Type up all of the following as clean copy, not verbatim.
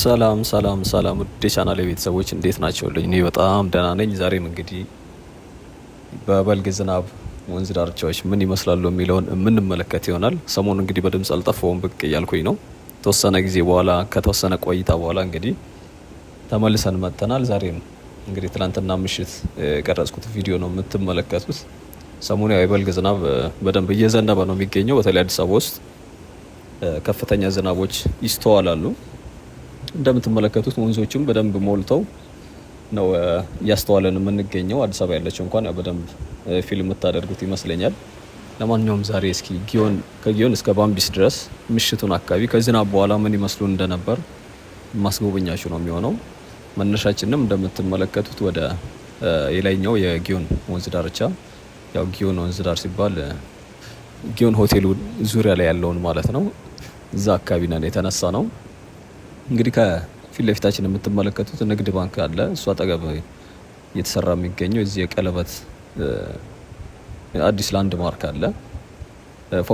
ሰላም ሰላም ሰላም ውድ የቻናሌ ቤተሰቦች እንዴት ናቸውልኝ? እኔ በጣም ደህና ነኝ። ዛሬም እንግዲህ በበልግ ዝናብ ወንዝ ዳርቻዎች ምን ይመስላሉ የሚለውን የምንመለከት ይሆናል። ሰሞኑን እንግዲህ በድምፅ አልጠፋውም፣ ብቅ እያልኩኝ ነው። ተወሰነ ጊዜ በኋላ ከተወሰነ ቆይታ በኋላ እንግዲህ ተመልሰን መጥተናል። ዛሬም እንግዲህ ትናንትና ምሽት የቀረጽኩት ቪዲዮ ነው የምትመለከቱት። ሰሞኑ የበልግ ዝናብ በደንብ እየዘነበ ነው የሚገኘው። በተለይ አዲስ አበባ ውስጥ ከፍተኛ ዝናቦች ይስተዋላሉ። እንደምትመለከቱት ወንዞችም በደንብ ሞልተው ነው እያስተዋለን የምንገኘው። አዲስ አበባ ያለችው እንኳን በደንብ ፊልም የምታደርጉት ይመስለኛል። ለማንኛውም ዛሬ እስኪ ከጊዮን እስከ ባምቢስ ድረስ ምሽቱን አካባቢ ከዝናብ በኋላ ምን ይመስሉ እንደነበር ማስጎበኛችሁ ነው የሚሆነው። መነሻችንም እንደምትመለከቱት ወደ የላይኛው የጊዮን ወንዝ ዳርቻ፣ ያው ጊዮን ወንዝ ዳር ሲባል ጊዮን ሆቴሉ ዙሪያ ላይ ያለውን ማለት ነው። እዛ አካባቢ ነን የተነሳ ነው። እንግዲህ ከፊት ለፊታችን የምትመለከቱት ንግድ ባንክ አለ። እሱ አጠገብ እየተሰራ የሚገኘው እዚህ የቀለበት አዲስ ላንድ ማርክ አለ።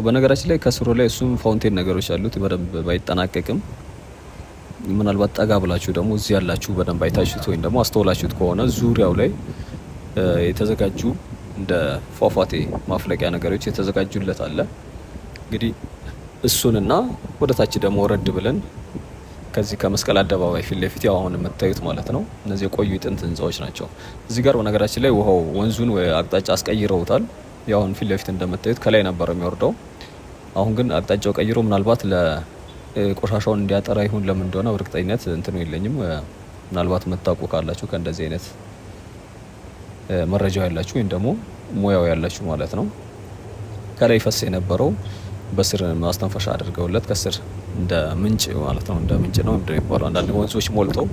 በነገራችን ላይ ከስሩ ላይ እሱም ፋውንቴን ነገሮች አሉት። በደንብ ባይጠናቀቅም ምናልባት ጠጋ ብላችሁ ደግሞ እዚህ ያላችሁ በደንብ አይታችሁት ወይም ደግሞ አስተውላችሁት ከሆነ ዙሪያው ላይ የተዘጋጁ እንደ ፏፏቴ ማፍለቂያ ነገሮች የተዘጋጁለት አለ። እንግዲህ እሱንና ወደ ታች ደግሞ ወረድ ብለን ከዚህ ከመስቀል አደባባይ ፊት ለፊት ያው አሁን የምታዩት ማለት ነው፣ እነዚህ የቆዩ ጥንት ህንጻዎች ናቸው። እዚህ ጋር በነገራችን ላይ ውሃው ወንዙን አቅጣጫ አስቀይረውታል። ያው አሁን ፊት ለፊት እንደምታዩት ከላይ ነበር የሚወርደው። አሁን ግን አቅጣጫው ቀይሮ ምናልባት ለቆሻሻውን እንዲያጠራ ይሁን ለምን እንደሆነ እርግጠኝነት እንትኑ የለኝም። ምናልባት መታቁ ካላችሁ ከእንደዚህ አይነት መረጃው ያላችሁ ወይም ደግሞ ሙያው ያላችሁ ማለት ነው። ከላይ ፈስ የነበረው በስር ማስተንፈሻ አድርገውለት ከስር እንደ ምንጭ ማለት ነው፣ እንደ ምንጭ ነው እንደሚባለው። አንዳንድ ወንዞች ሞልተው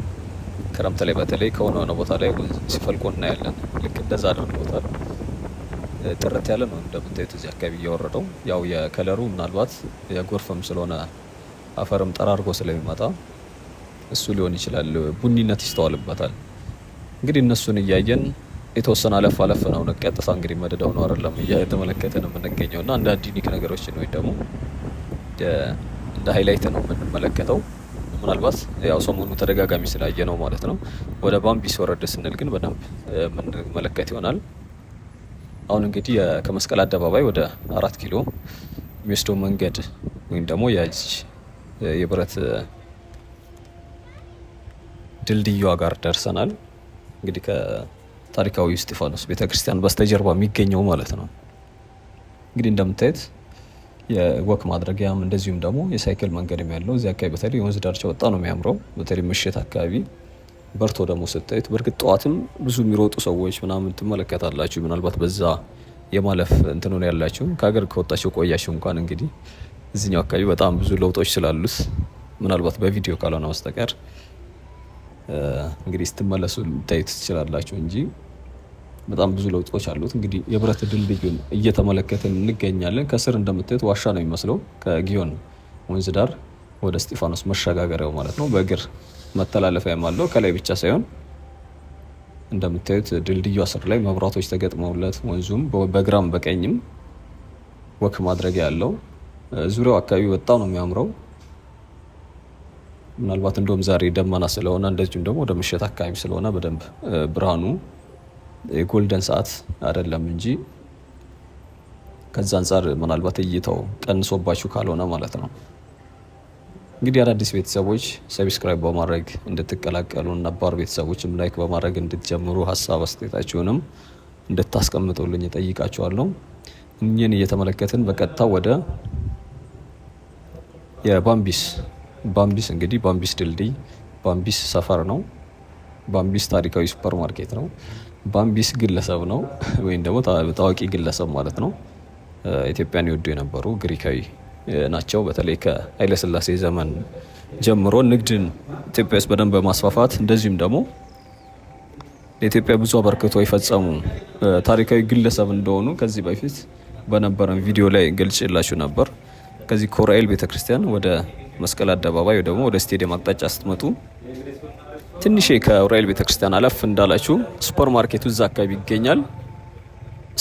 ክረምት ላይ በተለይ ከሆነ ቦታ ላይ ሲፈልቁ እናያለን። ልክ እንደዛ አድርገውታል። ጥርት ያለ ነው እንደምታዩት እዚህ አካባቢ እያወረደው። ያው የከለሩ ምናልባት የጎርፍም ስለሆነ አፈርም ጠራርጎ ስለሚመጣ እሱ ሊሆን ይችላል፣ ቡኒነት ይስተዋልበታል። እንግዲህ እነሱን እያየን የተወሰነ አለፍ አለፍ ነው ቀጥታ እንግዲህ መደዳው ነው አይደለም እየተመለከተን የምንገኘው እና እንደ ዩኒክ ነገሮችን ወይ ደግሞ እንደ ሃይላይት ነው የምንመለከተው። ምናልባት ያው ሰሞኑ ተደጋጋሚ ስላየ ነው ማለት ነው። ወደ ባምቢስ ወረድ ስንል ግን በደንብ የምንመለከት ይሆናል። አሁን እንግዲህ ከመስቀል አደባባይ ወደ 4 ኪሎ የሚወስደው መንገድ ወይም ደግሞ የብረት ድልድዩዋ ጋር ደርሰናል። እንግዲህ ከታሪካዊ እስጢፋኖስ ቤተክርስቲያን በስተጀርባ የሚገኘው ማለት ነው። እንግዲህ እንደምታዩት የወክ ማድረጊያም እንደዚሁም ደግሞ የሳይክል መንገድም ያለው እዚህ አካባቢ በተለይ የወንዝ ዳርቻ ወጣ ነው የሚያምረው። በተለይ ምሽት አካባቢ በርቶ ደግሞ ስታዩት፣ በእርግጥ ጠዋትም ብዙ የሚሮጡ ሰዎች ምናምን ትመለከታላችሁ። ምናልባት በዛ የማለፍ እንትኑ ነው ያላችሁ። ከሀገር ከወጣችሁ ቆያችሁ እንኳን እንግዲህ እዚኛው አካባቢ በጣም ብዙ ለውጦች ስላሉት ምናልባት በቪዲዮ ካልሆነ በስተቀር እንግዲህ ስትመለሱ ልታዩት ትችላላችሁ እንጂ በጣም ብዙ ለውጦች አሉት። እንግዲህ የብረት ድልድዩን እየተመለከትን እንገኛለን። ከስር እንደምታዩት ዋሻ ነው የሚመስለው። ከጊዮን ወንዝ ዳር ወደ እስጢፋኖስ መሸጋገሪያው ማለት ነው። በእግር መተላለፊያም አለው ከላይ ብቻ ሳይሆን እንደምታዩት ድልድዩ ስር ላይ መብራቶች ተገጥመውለት ወንዙም በግራም በቀኝም ወክ ማድረጊያ ያለው። ዙሪያው አካባቢ በጣም ነው የሚያምረው። ምናልባት እንደውም ዛሬ ደመና ስለሆነ እንደዚሁም ደግሞ ወደ ምሽት አካባቢ ስለሆነ በደንብ ብርሃኑ የጎልደን ሰዓት አይደለም እንጂ ከዛ አንጻር ምናልባት እይታው ቀንሶባችሁ ካልሆነ ማለት ነው። እንግዲህ አዳዲስ ቤተሰቦች ሰብስክራይብ በማድረግ እንድትቀላቀሉ፣ ነባር ቤተሰቦችም ላይክ በማድረግ እንድትጀምሩ፣ ሀሳብ አስተያየታችሁንም እንድታስቀምጡልኝ እጠይቃችኋለሁ። እኛን እየተመለከትን በቀጥታ ወደ ባምቢስ እንግዲህ ባምቢስ ድልድይ ባምቢስ ሰፈር ነው። ባምቢስ ታሪካዊ ሱፐር ማርኬት ነው። ባምቢስ ግለሰብ ነው ወይም ደግሞ ታዋቂ ግለሰብ ማለት ነው። ኢትዮጵያን ይወዱ የነበሩ ግሪካዊ ናቸው። በተለይ ከኃይለሥላሴ ዘመን ጀምሮ ንግድን ኢትዮጵያ ውስጥ በደንብ በማስፋፋት እንደዚሁም ደግሞ ለኢትዮጵያ ብዙ አበርክቶ የፈጸሙ ታሪካዊ ግለሰብ እንደሆኑ ከዚህ በፊት በነበረን ቪዲዮ ላይ ገልጬላችሁ ነበር። ከዚህ ኮራኤል ቤተክርስቲያን ወደ መስቀል አደባባይ ወይ ደግሞ ወደ ስቴዲየም አቅጣጫ ስትመጡ ትንሽ ከዑራኤል ቤተክርስቲያን አለፍ እንዳላችሁ ሱፐር ማርኬቱ እዛ አካባቢ ይገኛል።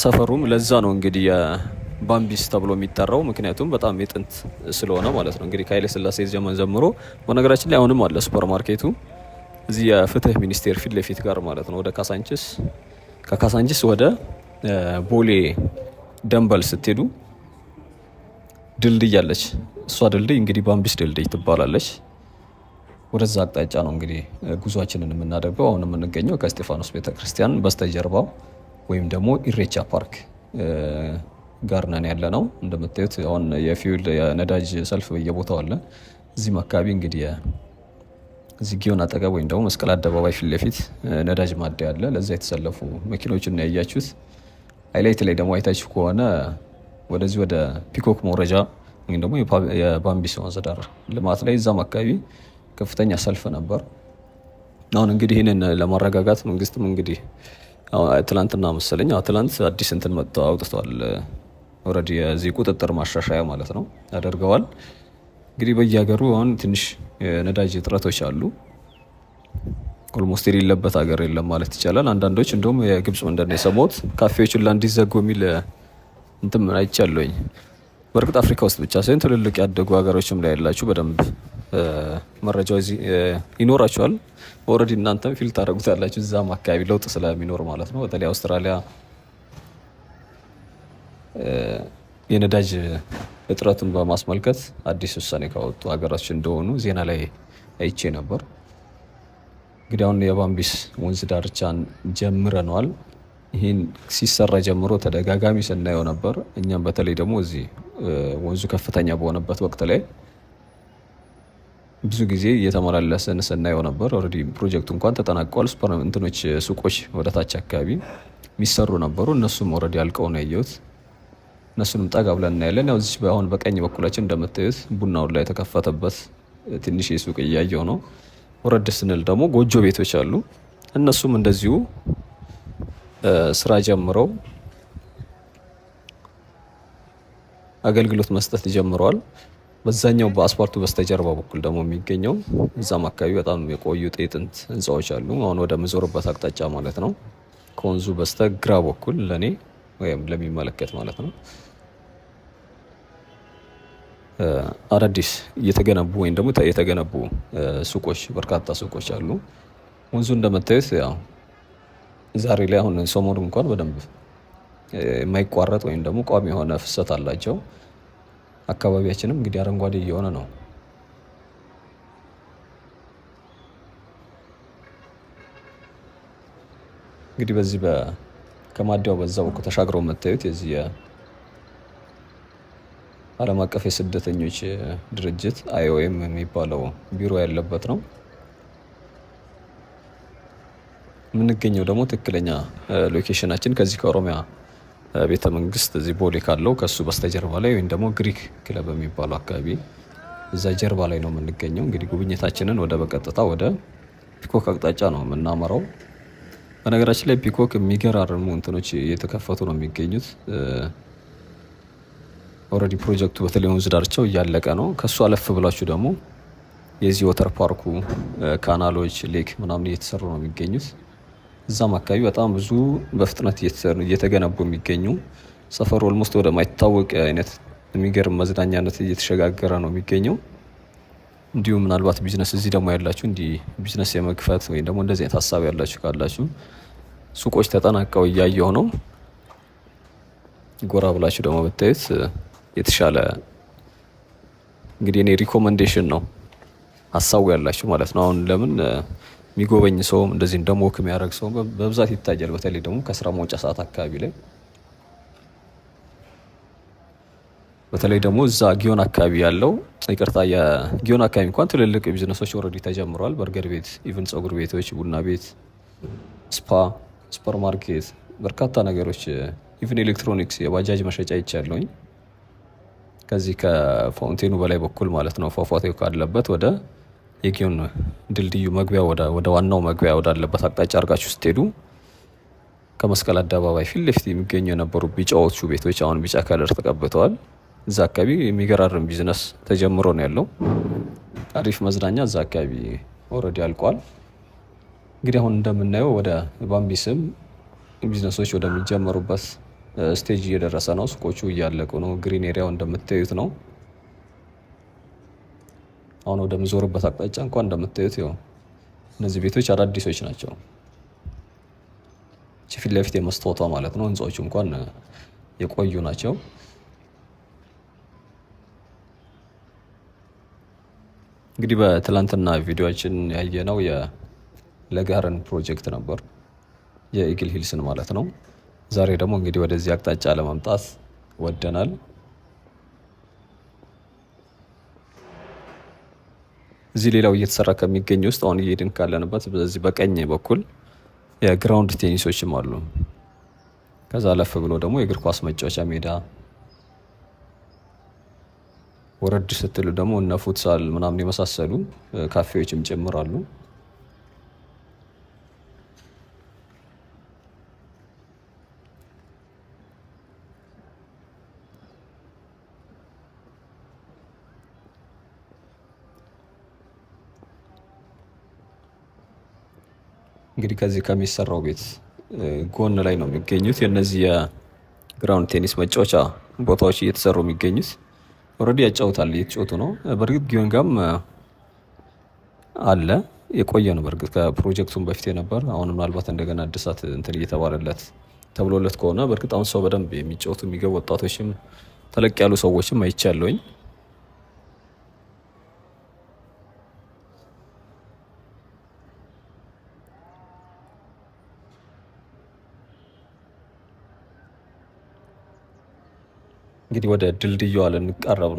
ሰፈሩም ለዛ ነው እንግዲህ ባምቢስ ተብሎ የሚጠራው ምክንያቱም በጣም የጥንት ስለሆነ ማለት ነው። እንግዲህ ከኃይለ ሥላሴ ዘመን ጀምሮ በነገራችን ላይ አሁንም አለ ሱፐር ማርኬቱ እዚህ የፍትህ ሚኒስቴር ፊት ለፊት ጋር ማለት ነው። ወደ ካሳንችስ ከካሳንችስ ወደ ቦሌ ደንበል ስትሄዱ ድልድይ አለች። እሷ ድልድይ እንግዲህ ባምቢስ ድልድይ ትባላለች። ወደዛ አቅጣጫ ነው እንግዲህ ጉዟችንን የምናደርገው። አሁን የምንገኘው ከእስጢፋኖስ ቤተክርስቲያን በስተጀርባው ወይም ደግሞ ኢሬቻ ፓርክ ጋር ነን ያለ ነው። እንደምታዩት አሁን የፊውል የነዳጅ ሰልፍ በየቦታው አለ። እዚህም አካባቢ እንግዲህ እዚህ ጊዮን አጠገብ ወይም ደግሞ መስቀል አደባባይ ፊት ለፊት ነዳጅ ማደያ አለ። ለዛ የተሰለፉ መኪኖችን ነው ያያችሁት። ሃይላይት ላይ ደግሞ አይታችሁ ከሆነ ወደዚህ ወደ ፒኮክ መውረጃ ወይም ደግሞ የባምቢስ ወንዝ ዳር ልማት ላይ እዛም አካባቢ ከፍተኛ ሰልፍ ነበር። አሁን እንግዲህ ይህንን ለማረጋጋት መንግስትም እንግዲህ ትላንትና መሰለኝ ትላንት አዲስ እንትን መጥተው አውጥተዋል። ኦልሬዲ የዚህ ቁጥጥር ማሻሻያ ማለት ነው ያደርገዋል። እንግዲህ በየሀገሩ አሁን ትንሽ የነዳጅ እጥረቶች አሉ። ኦልሞስት የሌለበት ሀገር የለም ማለት ይቻላል። አንዳንዶች እንደውም የግብጽ ምንድን ነው የሰማሁት ካፌዎችን እንዲዘጉ የሚል እንትን አይቻለሁኝ። በእርግጥ አፍሪካ ውስጥ ብቻ ሳይሆን ትልልቅ ያደጉ ሀገሮችም ላይ ያላችሁ በደንብ መረጃው ይኖራችኋል። ኦልሬዲ እናንተም ፊል ታደርጉታላችሁ እዛም አካባቢ ለውጥ ስለሚኖር ማለት ነው። በተለይ አውስትራሊያ የነዳጅ እጥረቱን በማስመልከት አዲስ ውሳኔ ካወጡ ሀገራች እንደሆኑ ዜና ላይ አይቼ ነበር። እንግዲህ አሁን የባምቢስ ወንዝ ዳርቻን ጀምረነዋል። ይህን ሲሰራ ጀምሮ ተደጋጋሚ ስናየው ነበር። እኛም በተለይ ደግሞ እዚህ ወንዙ ከፍተኛ በሆነበት ወቅት ላይ ብዙ ጊዜ እየተመላለስን ስናየው ነበር። ኦልሬዲ ፕሮጀክቱ እንኳን ተጠናቋል። ሱፐር እንትኖች ሱቆች ወደ ታች አካባቢ የሚሰሩ ነበሩ። እነሱም ኦልሬዲ አልቀው ነው ያየሁት። እነሱንም ጠጋ ብለን እናያለን። ያው እዚህ አሁን በቀኝ በኩላችን እንደምታዩት ቡናውን ላይ የተከፈተበት ትንሽ ሱቅ እያየው ነው። ወረድ ስንል ደግሞ ጎጆ ቤቶች አሉ። እነሱም እንደዚሁ ስራ ጀምረው አገልግሎት መስጠት ጀምረዋል። በዛኛው በአስፓልቱ በስተጀርባ በኩል ደግሞ የሚገኘው እዛም አካባቢ በጣም የቆዩ ጥንት ህንፃዎች አሉ። አሁን ወደ ምዞርበት አቅጣጫ ማለት ነው። ከወንዙ በስተግራ በኩል ለኔ ወይም ለሚመለከት ማለት ነው አዳዲስ እየተገነቡ ወይም ደግሞ የተገነቡ ሱቆች በርካታ ሱቆች አሉ። ወንዙ እንደምታዩት ያው ዛሬ ላይ አሁን ሰሞኑ እንኳን በደንብ የማይቋረጥ ወይም ደግሞ ቋሚ የሆነ ፍሰት አላቸው። አካባቢያችንም እንግዲህ አረንጓዴ እየሆነ ነው። እንግዲህ በዚህ ከማዲያው በዛ በኩል ተሻግረው የምታዩት የዚህ ዓለም አቀፍ የስደተኞች ድርጅት IOM የሚባለው ቢሮ ያለበት ነው። የምንገኘው ደግሞ ትክክለኛ ሎኬሽናችን ከዚህ ከኦሮሚያ ቤተ መንግስት እዚህ ቦሌ ካለው ከሱ በስተጀርባ ላይ ወይም ደግሞ ግሪክ ክለብ የሚባለው አካባቢ እዛ ጀርባ ላይ ነው የምንገኘው። እንግዲህ ጉብኝታችንን በቀጥታ ወደ ፒኮክ አቅጣጫ ነው የምናመራው። በነገራችን ላይ ፒኮክ የሚገራርሙ እንትኖች እየተከፈቱ ነው የሚገኙት። ኦልሬዲ ፕሮጀክቱ በተለይ ወንዝ ዳርቻው እያለቀ ነው። ከሱ አለፍ ብላችሁ ደግሞ የዚህ ወተር ፓርኩ ካናሎች፣ ሌክ ምናምን እየተሰሩ ነው የሚገኙት። እዛም አካባቢ በጣም ብዙ በፍጥነት እየተገነቡ የሚገኙ ሰፈሩ ኦልሞስት ወደ ማይታወቅ አይነት የሚገርም መዝናኛነት እየተሸጋገረ ነው የሚገኘው። እንዲሁም ምናልባት ቢዝነስ እዚህ ደግሞ ያላችሁ እንዲህ ቢዝነስ የመክፈት ወይም ደግሞ እንደዚህ አይነት ሀሳብ ያላችሁ ካላችሁ ሱቆች ተጠናቀው እያየሁ ነው። ጎራ ብላችሁ ደግሞ ብታዩት የተሻለ እንግዲህ እኔ ሪኮመንዴሽን ነው ሀሳቡ ያላችሁ ማለት ነው። አሁን ለምን የሚጎበኝ ሰውም እንደዚህ ደግሞ ወክ የሚያደርግ ሰው በብዛት ይታያል። በተለይ ደግሞ ከስራ መውጫ ሰዓት አካባቢ ላይ በተለይ ደግሞ እዛ ጊዮን አካባቢ ያለው ይቅርታ፣ የጊዮን አካባቢ እንኳን ትልልቅ ቢዝነሶች ኦልሬዲ ተጀምረዋል። በርገር ቤት፣ ኢቭን ፀጉር ቤቶች፣ ቡና ቤት፣ ስፓ፣ ሱፐር ማርኬት፣ በርካታ ነገሮች ኢቭን ኤሌክትሮኒክስ፣ የባጃጅ መሸጫ ይቻለውኝ ከዚህ ከፋውንቴኑ በላይ በኩል ማለት ነው። ፏፏቴው ካለበት ወደ የጊዮን ድልድዩ መግቢያ ወደ ዋናው መግቢያ ወዳለበት አቅጣጫ አድርጋችሁ ስትሄዱ ከመስቀል አደባባይ ፊት ለፊት የሚገኙ የነበሩ ቢጫዎቹ ቤቶች አሁን ቢጫ ከለር ተቀብተዋል። እዛ አካባቢ የሚገራርም ቢዝነስ ተጀምሮ ነው ያለው። አሪፍ መዝናኛ እዛ አካባቢ ኦልሬዲ አልቋል። እንግዲህ አሁን እንደምናየው ወደ ባምቢስም ቢዝነሶች ወደሚጀመሩበት ስቴጅ እየደረሰ ነው። ሱቆቹ እያለቁ ነው። ግሪን ኤሪያው እንደምታዩት ነው። አሁን ወደ ምዞርበት አቅጣጫ እንኳን እንደምታዩት ይኸው እነዚህ ቤቶች አዳዲሶች ናቸው። ፊት ለፊት የመስታወቷ ማለት ነው። ህንፃዎቹ እንኳን የቆዩ ናቸው። እንግዲህ በትላንትና ቪዲዮችን ያየነው የለጋሃርን ፕሮጀክት ነበር፣ የኢግል ሂልስን ማለት ነው። ዛሬ ደግሞ እንግዲህ ወደዚህ አቅጣጫ ለመምጣት ወደናል። እዚህ ሌላው እየተሰራ ከሚገኝ ውስጥ አሁን እየሄድን ካለንበት በዚህ በቀኝ በኩል የግራውንድ ቴኒሶችም አሉ። ከዛ አለፍ ብሎ ደግሞ የእግር ኳስ መጫወቻ ሜዳ፣ ወረድ ስትሉ ደግሞ እነ ፉትሳል ምናምን የመሳሰሉ ካፌዎችም ጭምር አሉ። እንግዲህ ከዚህ ከሚሰራው ቤት ጎን ላይ ነው የሚገኙት የነዚህ የግራውንድ ቴኒስ መጫወቻ ቦታዎች እየተሰሩ የሚገኙት። ኦልሬዲ ያጫውታል፣ እየተጫወቱ ነው። በእርግጥ ጊዮንጋም አለ፣ የቆየ ነው። በእርግጥ ከፕሮጀክቱም በፊት የነበር አሁን ምናልባት እንደገና እድሳት እንትን እየተባለለት ተብሎለት ከሆነ በእርግጥ አሁን ሰው በደንብ የሚጫወቱ የሚገቡ ወጣቶችም ተለቅ ያሉ ሰዎችም አይቻለሁኝ። እንግዲህ ወደ ድልድዩ ልንቃረብ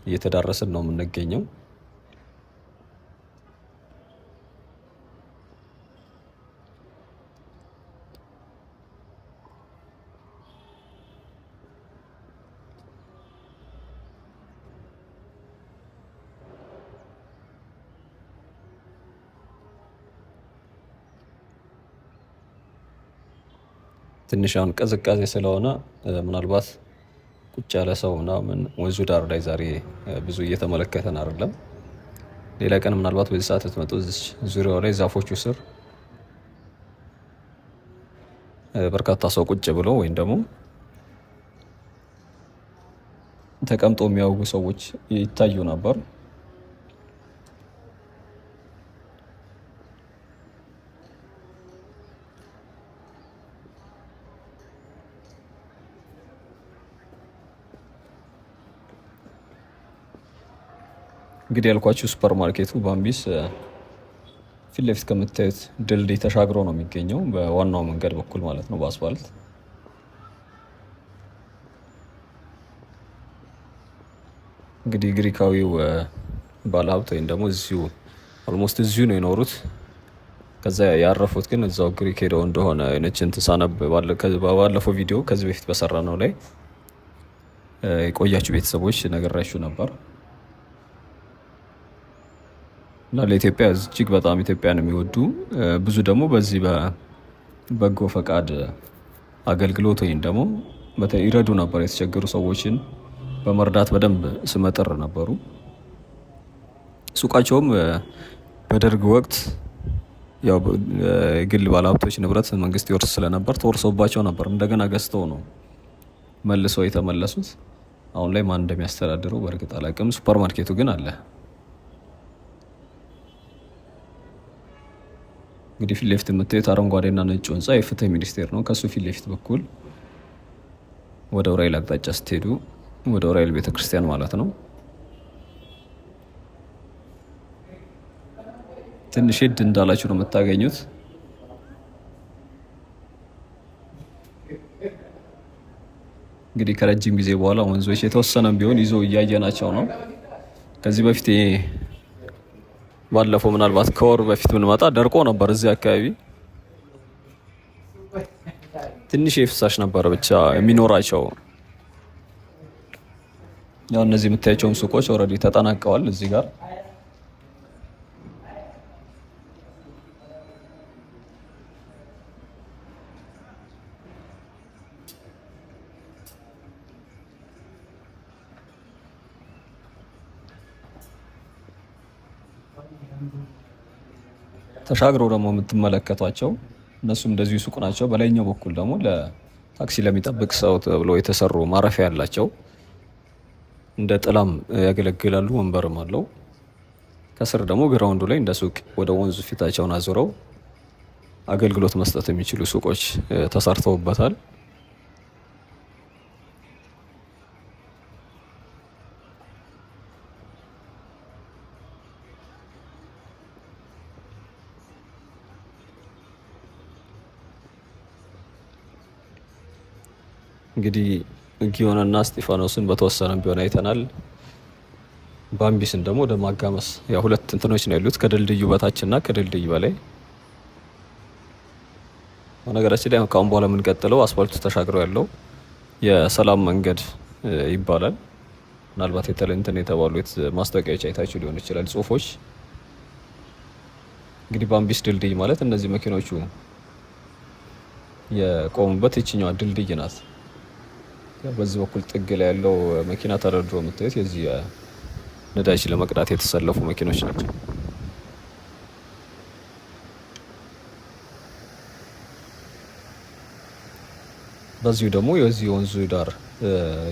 እየተዳረስን ነው የምንገኘው። ትንሽ አሁን ቅዝቃዜ ስለሆነ ምናልባት ቁጭ ያለ ሰው ምናምን ወንዙ ዳር ላይ ዛሬ ብዙ እየተመለከተን አይደለም። ሌላ ቀን ምናልባት በዚህ ሰዓት ትመጡ ዙሪያው ላይ ዛፎቹ ስር በርካታ ሰው ቁጭ ብሎ ወይም ደግሞ ተቀምጦ የሚያወጉ ሰዎች ይታዩ ነበር። እንግዲህ ያልኳችሁ ሱፐር ማርኬቱ ባምቢስ ፊት ለፊት ከምታዩት ድልድይ ተሻግሮ ነው የሚገኘው፣ በዋናው መንገድ በኩል ማለት ነው፣ በአስፋልት። እንግዲህ ግሪካዊው ባለሀብት ወይም ደግሞ እዚሁ ኦልሞስት እዚሁ ነው የኖሩት። ከዛ ያረፉት ግን እዛው ግሪክ ሄደው እንደሆነ አይነችን ተሳነብ ባለፈው ቪዲዮ ከዚህ በፊት በሰራ ነው ላይ የቆያችሁ ቤተሰቦች ነግራችሁ ነበር። እና ለኢትዮጵያ እጅግ በጣም ኢትዮጵያን የሚወዱ ብዙ ደግሞ በዚህ በበጎ ፈቃድ አገልግሎት ወይም ደግሞ ይረዱ ነበር። የተቸገሩ ሰዎችን በመርዳት በደንብ ስመጥር ነበሩ። ሱቃቸውም በደርግ ወቅት ያው ግል ባለሀብቶች ንብረት መንግስት ይወርስ ስለነበር ተወርሶባቸው ነበር። እንደገና ገዝተው ነው መልሰው የተመለሱት። አሁን ላይ ማን እንደሚያስተዳድረው በእርግጥ አላውቅም። ሱፐር ማርኬቱ ግን አለ። እንግዲህ ፊት ለፊት የምታዩት አረንጓዴና ነጭ ህንፃ የፍትህ ሚኒስቴር ነው። ከሱ ፊት ለፊት በኩል ወደ ዑራኤል አቅጣጫ ስትሄዱ ወደ ዑራኤል ቤተክርስቲያን ማለት ነው። ትንሽ ሄድ እንዳላችሁ ነው የምታገኙት። እንግዲህ ከረጅም ጊዜ በኋላ ወንዞች የተወሰነም ቢሆን ይዞ እያየናቸው ነው። ከዚህ በፊት ባለፈው ምናልባት ከወር በፊት ብንመጣ ደርቆ ነበር። እዚህ አካባቢ ትንሽ የፍሳሽ ነበር ብቻ የሚኖራቸው። ያው እነዚህ የምታያቸውም ሱቆች ኦልሬዲ ተጠናቀዋል። እዚህ ጋር ተሻግረው ደግሞ የምትመለከቷቸው እነሱም እንደዚሁ ሱቅ ናቸው። በላይኛው በኩል ደግሞ ታክሲ ለሚጠብቅ ሰው ተብሎ የተሰሩ ማረፊያ ያላቸው እንደ ጥላም ያገለግላሉ። ወንበርም አለው። ከስር ደግሞ ግራውንዱ ላይ እንደ ሱቅ ወደ ወንዙ ፊታቸውን አዙረው አገልግሎት መስጠት የሚችሉ ሱቆች ተሰርተውበታል። እንግዲህ ጊዮንና እስጢፋኖስን በተወሰነ ቢሆን አይተናል። ባምቢስን ደግሞ ወደ ማጋመስ ያው ሁለት እንትኖች ነው ያሉት ከድልድዩ በታችና ከድልድዩ በላይ። በነገራችን ላይ ከአሁን በኋላ የምንቀጥለው አስፋልቱ ተሻግረው ያለው የሰላም መንገድ ይባላል። ምናልባት እንትን የተባሉት ማስታወቂያዎች አይታችሁ ሊሆን ይችላል፣ ጽሁፎች። እንግዲህ ባምቢስ ድልድይ ማለት እነዚህ መኪኖቹ የቆሙበት ይችኛዋ ድልድይ ናት። በዚህ በኩል ጥግ ላይ ያለው መኪና ተደርድሮ የምታዩት የዚህ ነዳጅ ለመቅዳት የተሰለፉ መኪኖች ናቸው። በዚሁ ደግሞ የዚህ ወንዙ ዳር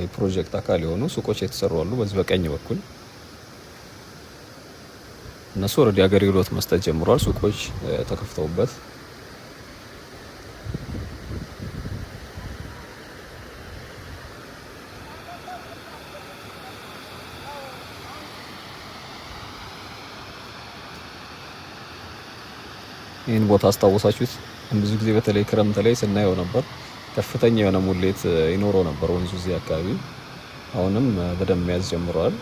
የፕሮጀክት አካል የሆኑ ሱቆች የተሰሩ አሉ። በዚህ በቀኝ በኩል እነሱ ኦልሬዲ አገልግሎት መስጠት ጀምሯል። ሱቆች ተከፍተውበት ይህን ቦታ አስታወሳችሁት? ብዙ ጊዜ በተለይ ክረምት ላይ ስናየው ነበር። ከፍተኛ የሆነ ሙሌት ይኖረው ነበር ወንዙ እዚህ አካባቢ። አሁንም በደንብ መያዝ ጀምረዋል።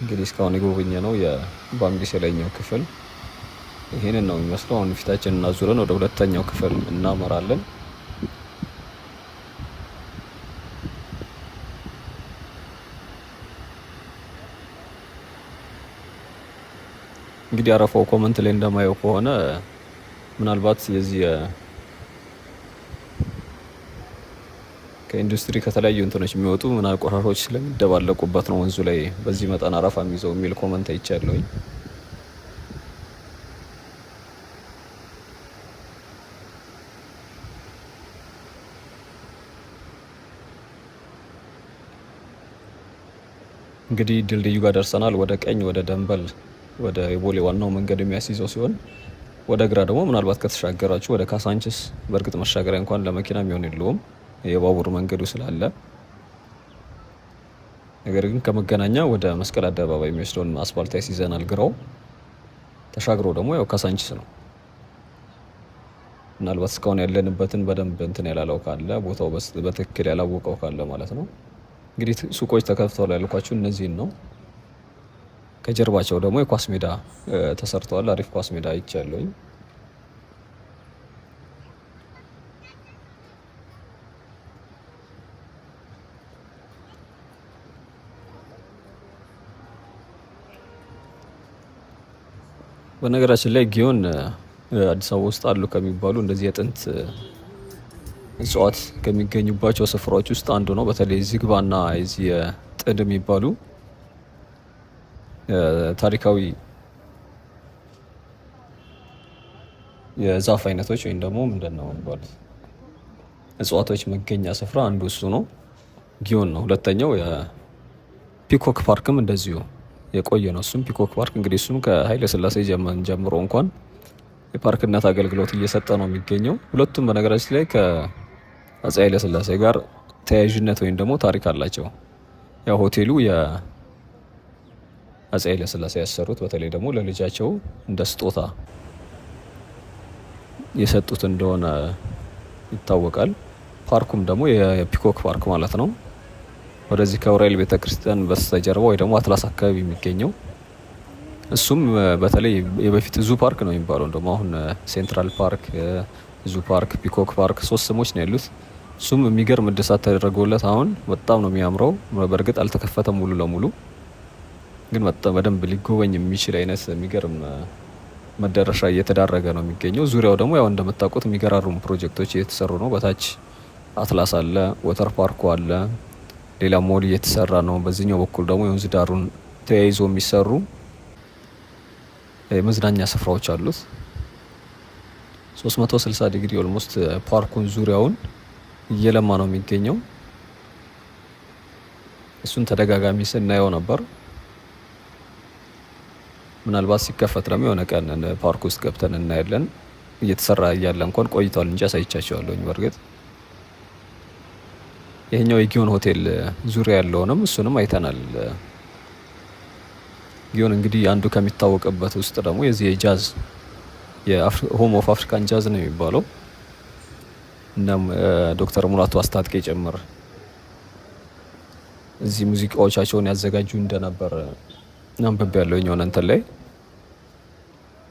እንግዲህ እስካሁን የጎበኘ ነው የባምቢስ የላይኛው ክፍል ይሄንን ነው የሚመስለው። አሁን ፊታችንን እናዙረን ወደ ሁለተኛው ክፍል እናመራለን። እንግዲህ አረፋው ኮመንት ላይ እንደማየው ከሆነ ምናልባት የዚህ ከኢንዱስትሪ ከተለያዩ እንትኖች የሚወጡ ቆሻሻዎች ስለሚደባለቁበት ነው ወንዙ ላይ በዚህ መጠን አረፋ የሚይዘው የሚል ኮመንት አይቻለሁኝ። እንግዲህ ድልድዩ ጋር ደርሰናል። ወደ ቀኝ ወደ ደንበል ወደ የቦሌ ዋናው መንገድ የሚያስይዘው ሲሆን ወደ ግራ ደግሞ ምናልባት ከተሻገራችሁ ወደ ካሳንችስ፣ በእርግጥ መሻገሪያ እንኳን ለመኪና የሚሆን የለውም የባቡር መንገዱ ስላለ። ነገር ግን ከመገናኛ ወደ መስቀል አደባባይ የሚወስደውን አስፋልት ያስይዘናል። ግራው ተሻግሮ ደግሞ ያው ካሳንችስ ነው። ምናልባት እስካሁን ያለንበትን በደንብ እንትን ያላለው ካለ ቦታው በትክክል ያላወቀው ካለ ማለት ነው። እንግዲህ ሱቆች ተከፍተዋል ያልኳችሁ እነዚህን ነው። ከጀርባቸው ደግሞ የኳስ ሜዳ ተሰርተዋል። አሪፍ ኳስ ሜዳ አይቻለሁኝ። በነገራችን ላይ ጊዮን አዲስ አበባ ውስጥ አሉ ከሚባሉ እንደዚህ የጥንት እጽዋት ከሚገኙባቸው ስፍራዎች ውስጥ አንዱ ነው። በተለይ ዝግባና የዚህ ጥድ የሚባሉ ታሪካዊ የዛፍ አይነቶች ወይም ደግሞ ምንድን ነው የሚባሉት እጽዋቶች መገኛ ስፍራ አንዱ እሱ ነው፣ ጊዮን ነው። ሁለተኛው የፒኮክ ፓርክም እንደዚሁ የቆየ ነው። እሱም ፒኮክ ፓርክ እንግዲህ እሱም ከኃይለ ሥላሴ ጀምሮ እንኳን የፓርክነት አገልግሎት እየሰጠ ነው የሚገኘው። ሁለቱም በነገራችን ላይ ከአፄ ኃይለ ሥላሴ ጋር ተያያዥነት ወይም ደግሞ ታሪክ አላቸው። ያው ሆቴሉ አፄ ኃይለ ሥላሴ ያሰሩት በተለይ ደግሞ ለልጃቸው እንደ ስጦታ የሰጡት እንደሆነ ይታወቃል። ፓርኩም ደግሞ የፒኮክ ፓርክ ማለት ነው። ወደዚህ ከዑራኤል ቤተክርስቲያን በስተጀርባ ወይ ደግሞ አትላስ አካባቢ የሚገኘው እሱም በተለይ የበፊት ዙ ፓርክ ነው የሚባለው። እንደውም አሁን ሴንትራል ፓርክ፣ ዙ ፓርክ፣ ፒኮክ ፓርክ 3 ስሞች ነው ያሉት። እሱም የሚገርም እድሳት ተደረገለት። አሁን በጣም ነው የሚያምረው። በእርግጥ አልተከፈተም ሙሉ ለሙሉ ግን በደንብ ሊጎበኝ የሚችል አይነት የሚገርም መዳረሻ እየተዳረገ ነው የሚገኘው። ዙሪያው ደግሞ ያው እንደምታውቁት የሚገራሩም ፕሮጀክቶች እየተሰሩ ነው። በታች አትላስ አለ፣ ወተር ፓርኩ አለ፣ ሌላ ሞል እየተሰራ ነው። በዚህኛው በኩል ደግሞ የወንዝ ዳሩን ተያይዞ የሚሰሩ የመዝናኛ ስፍራዎች አሉት። 360 ዲግሪ ኦልሞስት ፓርኩን ዙሪያውን እየለማ ነው የሚገኘው። እሱን ተደጋጋሚ ስናየው ነበር። ምናልባት ሲከፈት ደግሞ የሆነ ቀን ፓርክ ውስጥ ገብተን እናያለን። እየተሰራ እያለ እንኳን ቆይቷል እንጂ አሳይቻቸዋለሁኝ። በእርግጥ ይሄኛው የጊዮን ሆቴል ዙሪያ ያለውንም እሱንም አይተናል። ጊዮን እንግዲህ አንዱ ከሚታወቅበት ውስጥ ደግሞ የዚህ የጃዝ የሆም ኦፍ አፍሪካን ጃዝ ነው የሚባለው። እናም ዶክተር ሙላቱ አስታጥቄ ጭምር እዚህ ሙዚቃዎቻቸውን ያዘጋጁ እንደነበር አንብቤ ያለሁኝ የሆነ እንትን ላይ።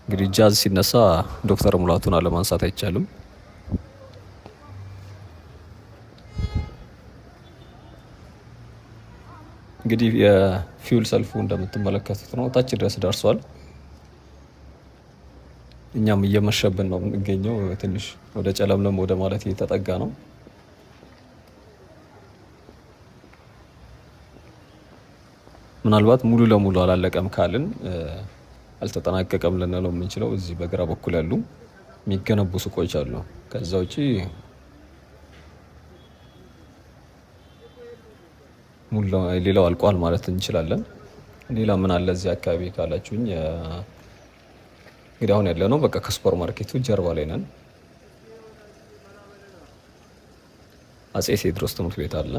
እንግዲህ ጃዝ ሲነሳ ዶክተር ሙላቱን አለማንሳት አይቻልም። እንግዲህ የፊውል ሰልፉ እንደምትመለከቱት ነው፣ ታች ድረስ ደርሷል። እኛም እየመሸብን ነው የምንገኘው። ትንሽ ወደ ጨለምለም ወደ ማለት እየተጠጋ ነው። ምናልባት ሙሉ ለሙሉ አላለቀም ካልን አልተጠናቀቀም ልንለው የምንችለው እዚህ በግራ በኩል ያሉ የሚገነቡ ሱቆች አሉ። ከዛ ውጪ ሙሉ ሌላው አልቋል ማለት እንችላለን። ሌላ ምን አለ እዚህ አካባቢ ካላችሁኝ፣ እንግዲህ አሁን ያለ ነው በቃ ከሱፐር ማርኬቱ ጀርባ ላይ ነን። አጼ ቴዎድሮስ ትምህርት ቤት አለ።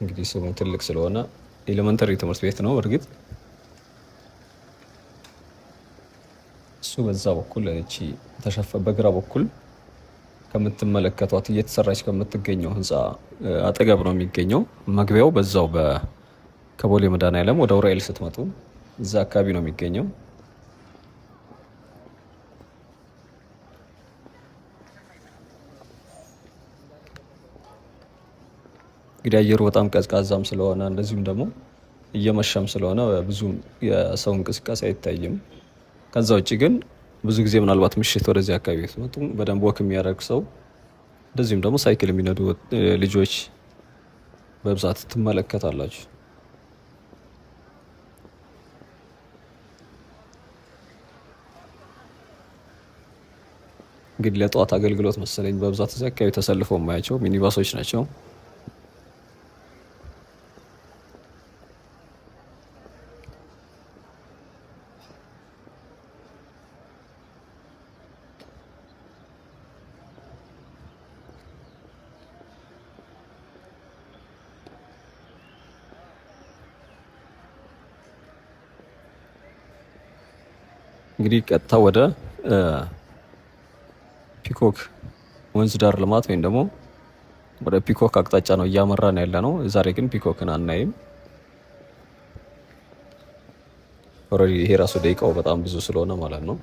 እንግዲህ ስሙ ትልቅ ስለሆነ ኤሌመንተሪ ትምህርት ቤት ነው። እርግጥ እሱ በዛ በኩል እቺ በግራ በኩል ከምትመለከቷት እየተሰራች ከምትገኘው ህንፃ አጠገብ ነው የሚገኘው። መግቢያው በዛው ከቦሌ መድኃኔዓለም ወደ ኡራኤል ስትመጡ እዛ አካባቢ ነው የሚገኘው። እንግዲህ አየሩ በጣም ቀዝቃዛም ስለሆነ እንደዚሁም ደግሞ እየመሸም ስለሆነ ብዙ የሰው እንቅስቃሴ አይታይም። ከዛ ውጭ ግን ብዙ ጊዜ ምናልባት ምሽት ወደዚህ አካባቢ ስትመጡ በደንብ ወክ የሚያደርግ ሰው እንደዚሁም ደግሞ ሳይክል የሚነዱ ልጆች በብዛት ትመለከታላችሁ። እንግዲህ ለጠዋት አገልግሎት መሰለኝ በብዛት እዚህ አካባቢ ተሰልፈው የማያቸው ሚኒባሶች ናቸው። እንግዲህ ቀጥታ ወደ ፒኮክ ወንዝ ዳር ልማት ወይም ደግሞ ወደ ፒኮክ አቅጣጫ ነው እያመራን ያለ ነው። ዛሬ ግን ፒኮክን አናይም። ኦልሬዲ ይሄ ራሱ ደቂቃው በጣም ብዙ ስለሆነ ማለት ነው።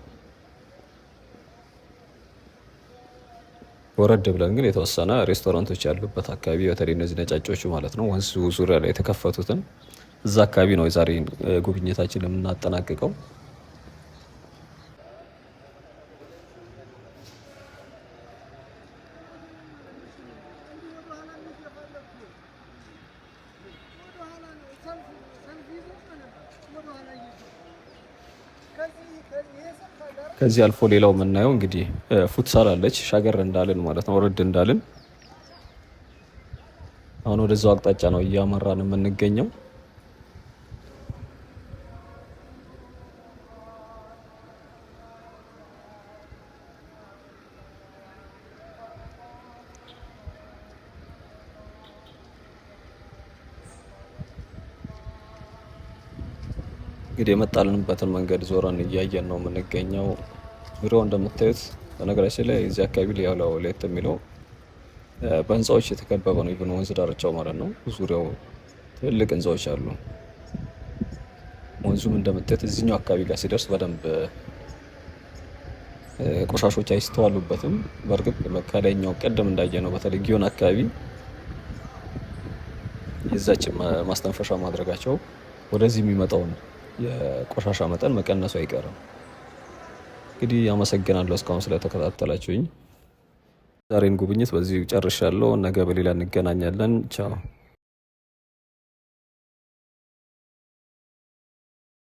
ወረድ ብለን ግን የተወሰነ ሬስቶራንቶች ያሉበት አካባቢ በተለይ እነዚህ ነጫጮቹ ማለት ነው ወንዙ ዙሪያ ላይ የተከፈቱትን እዛ አካባቢ ነው የዛሬ ጉብኝታችን የምናጠናቅቀው። ከዚህ አልፎ ሌላው የምናየው እንግዲህ ፉትሳል አለች። ሻገር እንዳልን ማለት ነው ወረድ እንዳልን አሁን ወደዛው አቅጣጫ ነው እያመራን የምንገኘው። እንግዲህ የመጣልንበትን መንገድ ዞረን እያየን ነው የምንገኘው። ዙሪያው እንደምታዩት በነገራችን ላይ እዚህ አካባቢ ሊያለው ለየት የሚለው በህንፃዎች የተከበበ ነው። ኢቭን ወንዝ ዳርቻው ማለት ነው። ዙሪያው ትልቅ ህንፃዎች አሉ። ወንዙም እንደምታዩት እዚህኛው አካባቢ ጋር ሲደርስ በደንብ ቆሻሾች አይስተዋሉበትም። በእርግጥ ከላይኛው ቀደም እንዳየ ነው በተለይ ጊዮን አካባቢ የዛችን ማስተንፈሻ ማድረጋቸው ወደዚህ የሚመጣውን የቆሻሻ መጠን መቀነሱ አይቀርም። እንግዲህ አመሰግናለሁ እስካሁን ስለተከታተላችሁኝ። ዛሬን ጉብኝት በዚህ ጨርሻለሁ። ነገ በሌላ እንገናኛለን። ቻው።